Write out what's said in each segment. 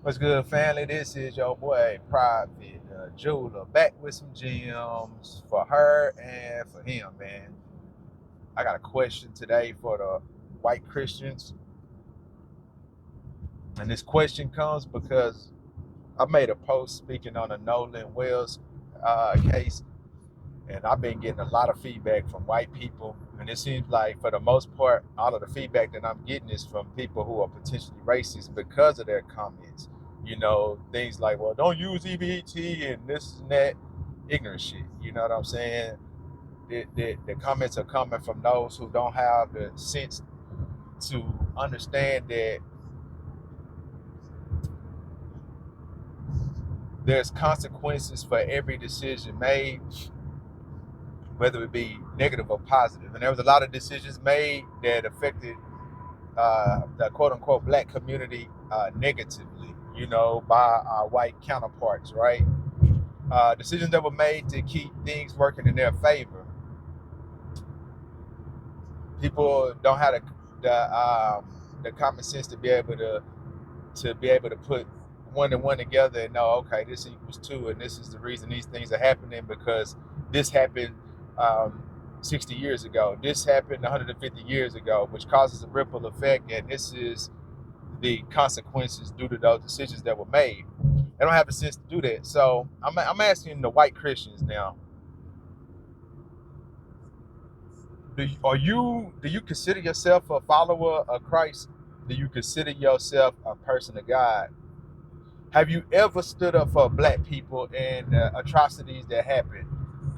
What's good, family? This is your boy, Private Jeweler, back with some gems for her and for him, man. I got a question today for the white Christians. And this question comes because I made a post speaking on the Nolan Wells case, and I've been getting a lot of feedback from white people. And it seems like, for the most part, all of the feedback that I'm getting is from people who are potentially racist because of their comments. You know, things like, well, don't use EBT and this and that, ignorant shit. You know what I'm saying? The comments are coming from those who don't have the sense to understand that there's consequences for every decision made, whether it be negative or positive. And there was a lot of decisions made that affected the quote unquote black community negatively, you know, by our white counterparts, right? Decisions that were made to keep things working in their favor. People don't have the common sense to be able to put one and one together and know, okay, this equals two, and this is the reason these things are happening because this happened um, 60 years ago. This happened 150 years ago, which causes a ripple effect, and this is the consequences due to those decisions that were made. They don't have the sense to do that. So I'm asking the white Christians now: do you consider yourself a follower of Christ? Do you consider yourself a person of God? Have you ever stood up for black people and atrocities that happen?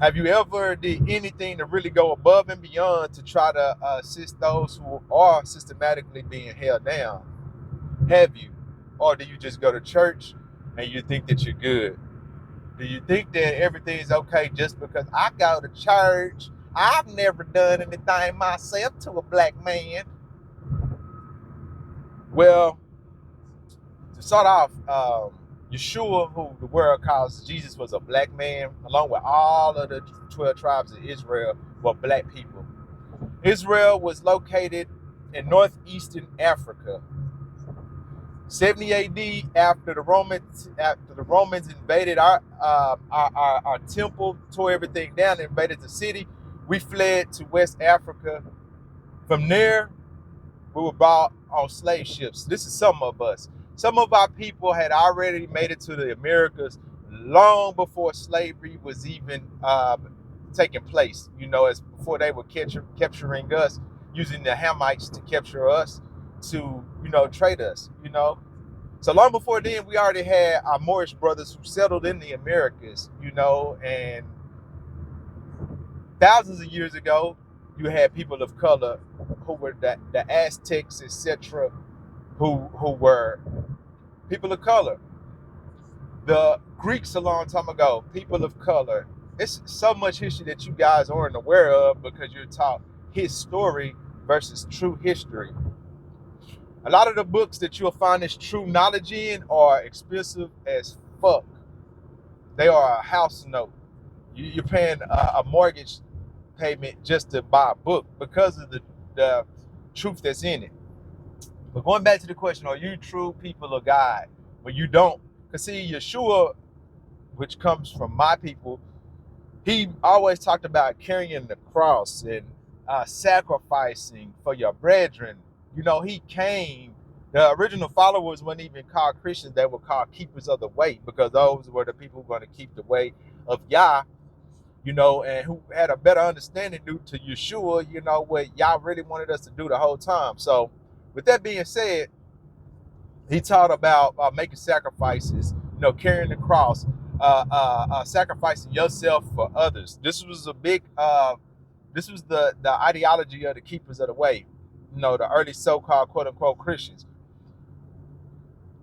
Have you ever did anything to really go above and beyond to try to assist those who are systematically being held down? Have you? Or do you just go to church and you think that you're good? Do you think that everything's okay just because I go to church? I've never done anything myself to a black man. Well, to start off, Yeshua, who the world calls Jesus, was a black man, along with all of the 12 tribes of Israel were black people. Israel was located in northeastern Africa. 70 AD, after the Romans invaded our temple, tore everything down, invaded the city, we fled to West Africa. From there, we were brought on slave ships. This is some of us. Some of our people had already made it to the Americas long before slavery was even taking place. You know, as before they were capturing us, using the Hamites to capture us, to trade us. So long before then, we already had our Moorish brothers who settled in the Americas. And thousands of years ago, you had people of color who were the Aztecs, etc., who were people of color. The Greeks a long time ago, people of color. It's so much history that you guys aren't aware of because you're taught his story versus true history. A lot of the books that you'll find this true knowledge in are expensive as fuck. They are a house note. You're paying a mortgage payment just to buy a book because of the truth that's in it. But going back to the question, are you true people of God? Well, you don't. Because see, Yeshua, which comes from my people, he always talked about carrying the cross and sacrificing for your brethren. He came. The original followers weren't even called Christians. They were called keepers of the way because those were the people who were going to keep the way of Yah, and who had a better understanding due to Yeshua, what Yah really wanted us to do the whole time. So with that being said, he taught about making sacrifices, carrying the cross, sacrificing yourself for others. This was a big, this was the ideology of the keepers of the way, the early so-called quote unquote Christians.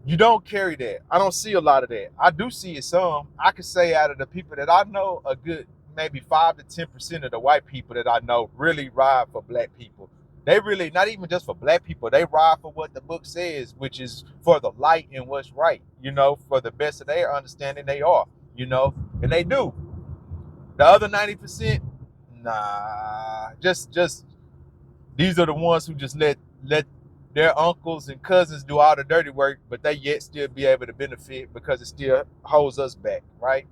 You don't carry that. I don't see a lot of that. I do see it some. I could say out of the people that I know, a good maybe 5 to 10% of the white people that I know really ride for black people. They really, not even just for black people, they ride for what the book says, which is for the light and what's right, for the best of their understanding they are, and they do. The other 90%, nah, just these are the ones who just let their uncles and cousins do all the dirty work, but they yet still be able to benefit because it still holds us back, right?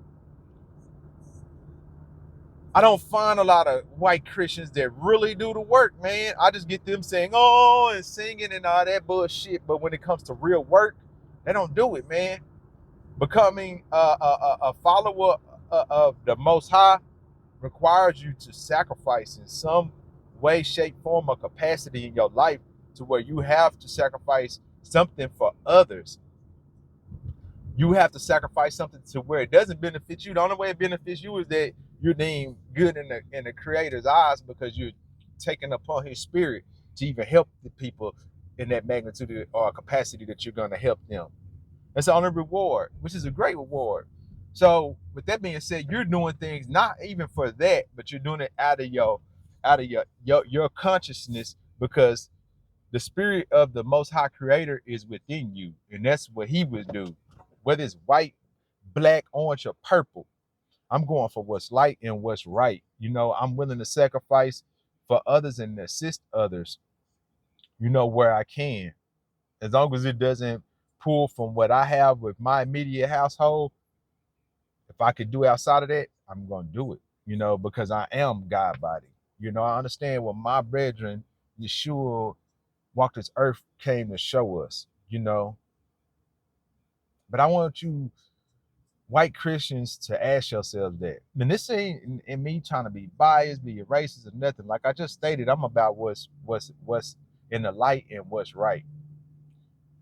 I don't find a lot of white Christians that really do the work, man. I just get them saying, oh, and singing and all that bullshit. But when it comes to real work, they don't do it, man. Becoming a follower of the Most High requires you to sacrifice in some way, shape, form, or capacity in your life to where you have to sacrifice something for others. You have to sacrifice something to where it doesn't benefit you. The only way it benefits you is that you're deemed good in the Creator's eyes because you're taking upon His Spirit to even help the people in that magnitude or capacity that you're going to help them. That's the only reward, which is a great reward. So, with that being said, you're doing things not even for that, but you're doing it out of your consciousness because the spirit of the Most High Creator is within you, and that's what He would do. Whether it's white, black, orange, or purple, I'm going for what's light and what's right. I'm willing to sacrifice for others and assist others. Where I can, as long as it doesn't pull from what I have with my immediate household. If I could do outside of that, I'm gonna do it. Because I am God body. I understand what my brethren, Yeshua, walked this earth came to show us. But I want you white Christians to ask yourselves that. And this ain't in me trying to be biased, be racist, or nothing. Like I just stated, I'm about what's in the light and what's right.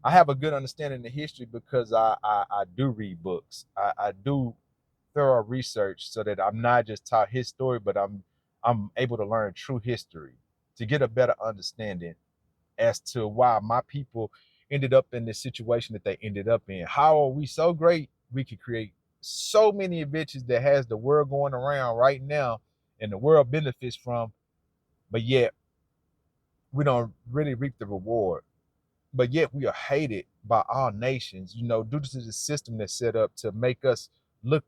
I have a good understanding of history because I do read books. I do thorough research so that I'm not just taught his story, but I'm able to learn true history to get a better understanding as to why my people ended up in this situation that they ended up in. How are we so great we could create so many inventions that has the world going around right now and the world benefits from, but yet we don't really reap the reward. But yet we are hated by all nations, due to the system that's set up to make us look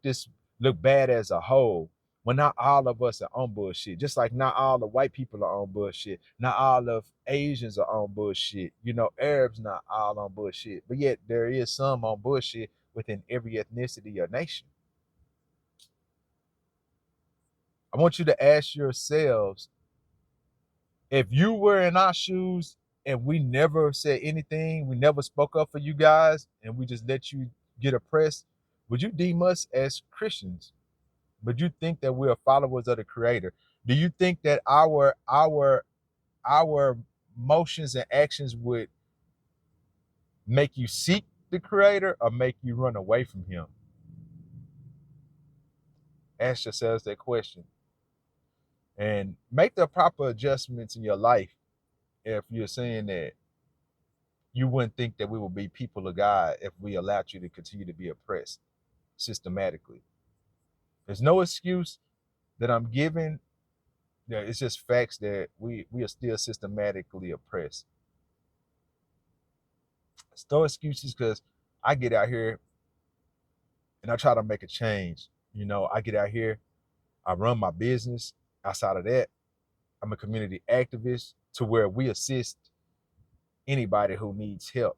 bad as a whole. When not all of us are on bullshit, just like not all the white people are on bullshit, not all of Asians are on bullshit, Arabs not all on bullshit, but yet there is some on bullshit within every ethnicity or nation. I want you to ask yourselves, if you were in our shoes and we never said anything, we never spoke up for you guys, and we just let you get oppressed, would you deem us as Christians? Would you think that we are followers of the Creator? Do you think that our motions and actions would make you seek the Creator or make you run away from Him? Ask yourselves that question and make the proper adjustments in your life if you're saying that you wouldn't think that we would be people of God if we allowed you to continue to be oppressed systematically. There's no excuse that I'm giving. It's just facts that we are still systematically oppressed. It's no excuses because I get out here and I try to make a change. I get out here, I run my business. Outside of that, I'm a community activist to where we assist anybody who needs help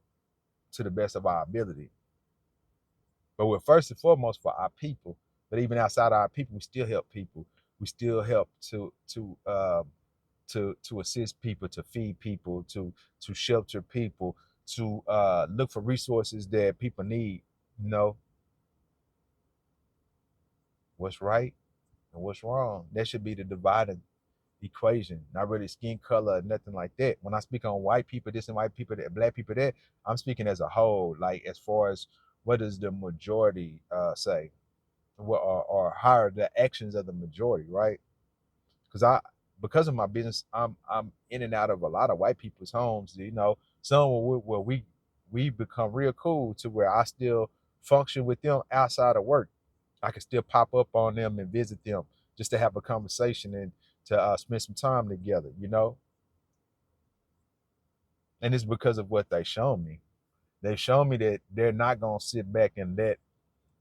to the best of our ability. But we're first and foremost for our people. But even outside our people, we still help people. We still help to assist people, to feed people, to shelter people, to look for resources that people need. You know what's right and what's wrong. That should be the dividing equation. Not really skin color or nothing like that. When I speak on white people, this and white people that, black people that, I'm speaking as a whole. Like as far as what does the majority say? Or how are the actions of the majority, right? Because of my business, I'm in and out of a lot of white people's homes. Some where we become real cool to where I still function with them outside of work. I can still pop up on them and visit them just to have a conversation and to spend some time together. And it's because of what they shown me. They've shown me that they're not gonna sit back and let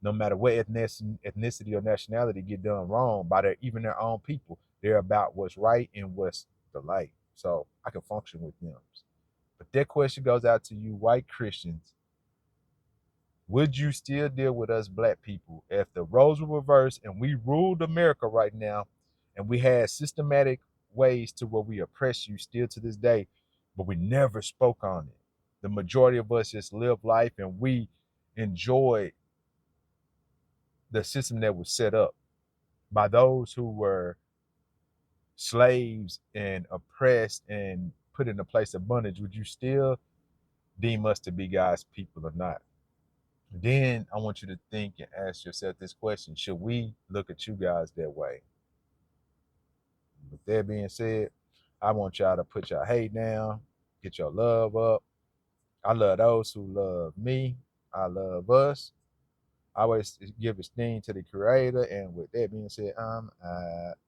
no matter what ethnicity or nationality get done wrong by even their own people. They're about what's right and what's the light. So I can function with them. But that question goes out to you, white Christians. Would you still deal with us black people if the roles were reversed and we ruled America right now and we had systematic ways to where we oppress you still to this day, but we never spoke on it? The majority of us just live life and we enjoy the system that was set up by those who were slaves and oppressed and put in a place of bondage. Would you still deem us to be God's people or not? Then I want you to think and ask yourself this question: should we look at you guys that way? With that being said, I want y'all to put your hate down, get your love up. I love those who love me. I love us. I always give esteem to the creator. And with that being said, I'm